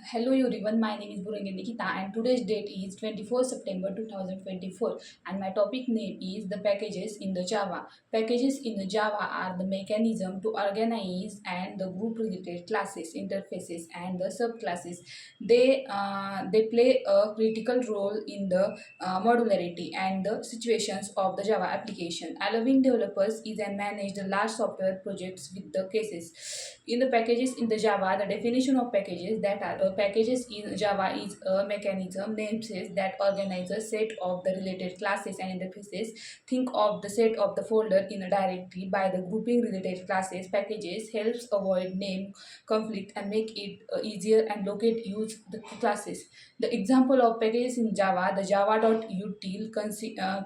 Hello everyone, my name is Buranga Nikita and today's date is 24 September 2024 and my topic name is the packages in the Java. Packages in the Java are the mechanism to organize and the group related classes, interfaces and the subclasses. They play a critical role in the modularity and the situations of the Java application, allowing developers ease and manage the large software projects with the cases. In the packages in the Java, the definition of packages that are packages in Java is a mechanism namespace that organizes a set of the related classes and interfaces. Think of the set of the folder in a directory by the grouping related classes. Packages helps avoid name conflict and make it easier and locate use the classes. The example of packages in Java, the java.util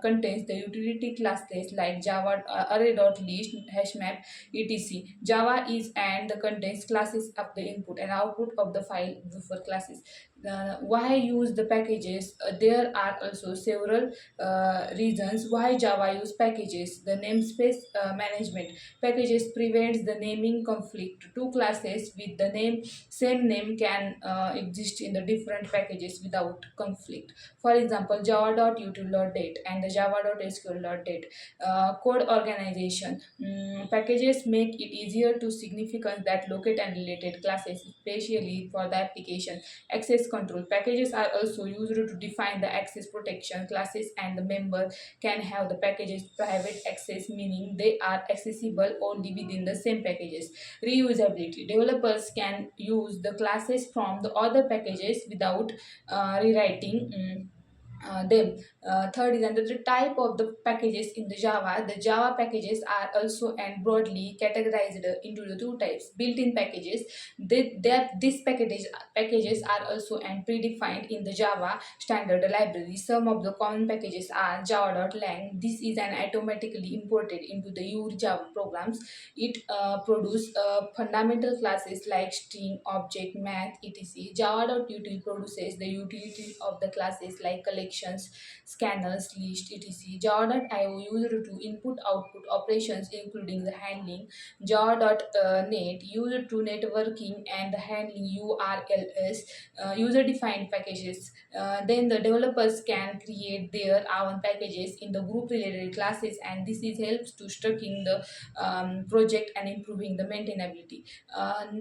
contains the utility classes like java array.list, hashmap, etc. Java is and contains classes of the input and output of the file for classes. Why use the packages? There are also several reasons why Java use packages. The namespace management. Packages prevents the naming conflict. Two classes with the same name can exist in the different packages without conflict. For example, java.util.date and the java.sql.date. Code organization. Packages make it easier to significance that locate and related classes, especially for the application. Access control. Packages are also used to define the access protection classes and the member can have the packages private access, meaning they are accessible only within the same packages. Reusability. Developers can use the classes from the other packages without rewriting them. Third is another type of the packages in the Java. The Java packages are also and broadly categorized into the two types. Built-in packages. These packages are also and predefined in the Java standard library. Some of the common packages are java.lang. This is an automatically imported into the your Java programs. It produces fundamental classes like string, object, math, etc. Java.util produces the utility of the classes like collections, scanners, list, etc. Java.io used to input-output operations including the handling. Java.net used to networking and the handling URLs, user-defined packages. Then the developers can create their own packages in the group-related classes, and this is helps to structuring the project and improving the maintainability.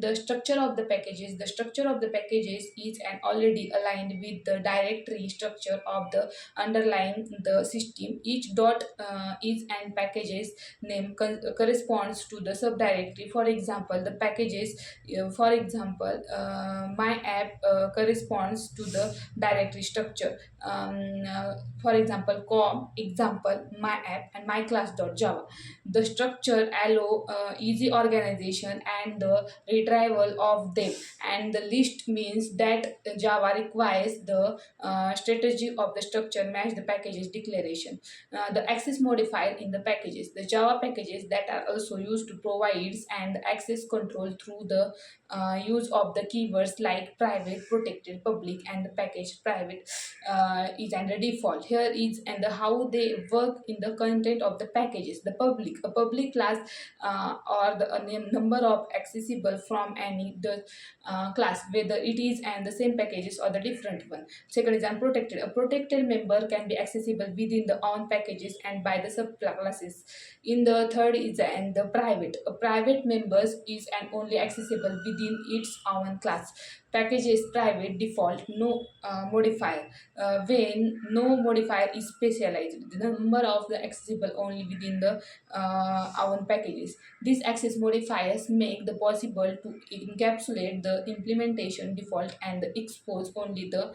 The structure of the packages. The structure of the packages is and already aligned with the directory structure of the underlying the system. Each dot is and packages name corresponds to the subdirectory. For example, the packages, my app corresponds to the directory structure. For example, com example my app and my class.java. The structure allow easy organization and the retrieval of them, and the list means that Java requires the strategy of the structure match the packages declaration. The access modifier in the packages. The Java packages that are also used to provide and access control through the use of the keywords like private, protected, public, and the package private is and the default. Here is and the how they work in the content of the packages. The public, a public class or the number of accessible from any the class, whether it is and the same packages or the different one. Second is unprotected. A protected member can be accessible within the own packages and by the subclasses. In the third is and the private. A private members is and only accessible within its own class. Package is private default, no modifier. When no modifier is specialized, the number of the accessible only within the own packages. These access modifiers make the possible to encapsulate the implementation default and expose only the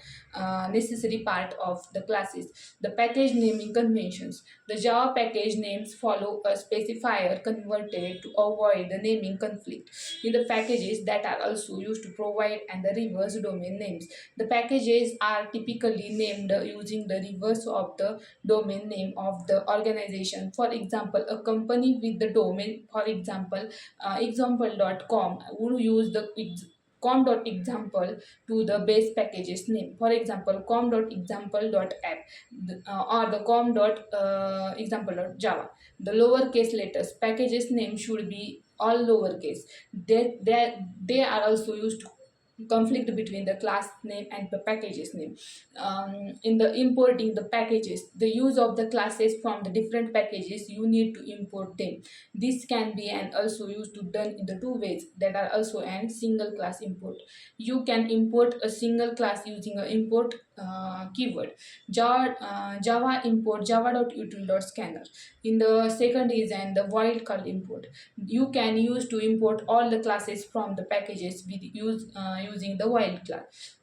necessary part of the classes. The package naming conventions. The Java package names follow a specifier converted to avoid the naming conflict in the packages that are also used to provide and the reverse domain names. The packages are typically named using the reverse of the domain name of the organization. For example, a company with the domain, for example, example.com would use the com.example to the base packages name. For example, com.example.app or the com.example.java. The lowercase letters packages name should be all lowercase. They are also used conflict between the class name and the packages name. In the importing the packages, the use of the classes from the different packages, you need to import them. This can be and also used to done in the two ways that are also an single class import. You can import a single class using a import keyword. Java import java.util.scanner. In the second is and the wildcard import. You can use to import all the classes from the packages with using the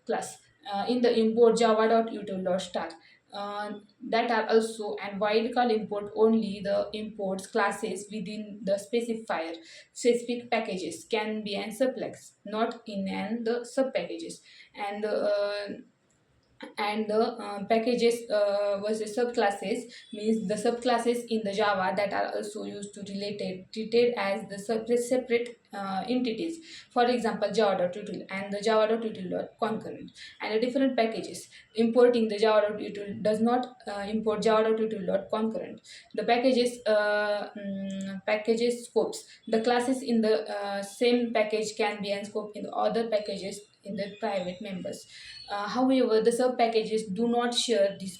class. In the import java.util.star. That are also and wildcard import only the imports classes within the specific packages can be and subclass, not in and the sub packages. And the packages versus subclasses means the subclasses in the Java that are also used to treated as the separate entities. For example, java.util and the java.util.concurrent and the different packages. Importing the java.util does not import java.util.concurrent. The packages scopes. The classes in the same package can be and scope in the other packages in the private members. However, the sub packages do not share these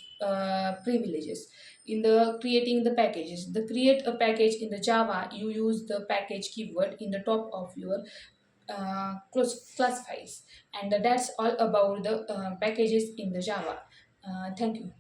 privileges. In the creating the packages, the create a package in the Java, you use the package keyword in the top of your class files, and that's all about the packages in the Java. Thank you.